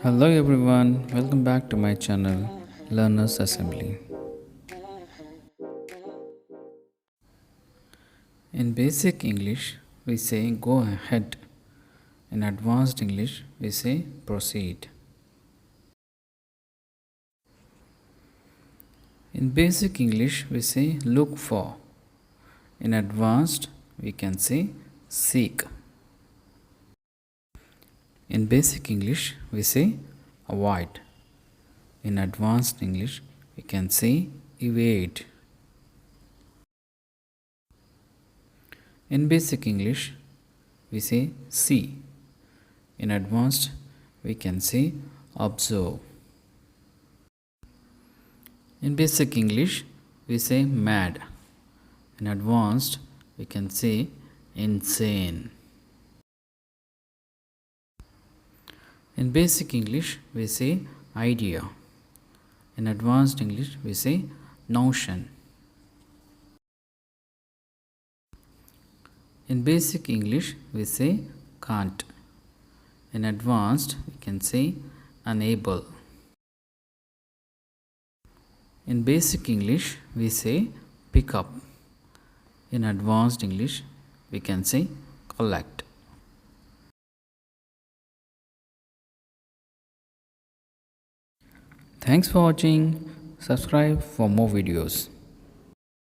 Hello everyone, welcome back to my channel Learners Assembly. In basic English, we say go ahead. In advanced English, we say proceed. In basic English, we say look for. In advanced, we can say seek. In basic English, we say avoid. In advanced English, we can say evade. In basic English, we say see. In advanced, we can say observe. In basic English, we say mad. In advanced, we can say insane. In basic English, we say idea. In advanced English, we say notion. In basic English, we say can't. In advanced, we can say unable. In basic English, we say pick up. In advanced English, we can say collect. Thanks for watching. Subscribe for more videos.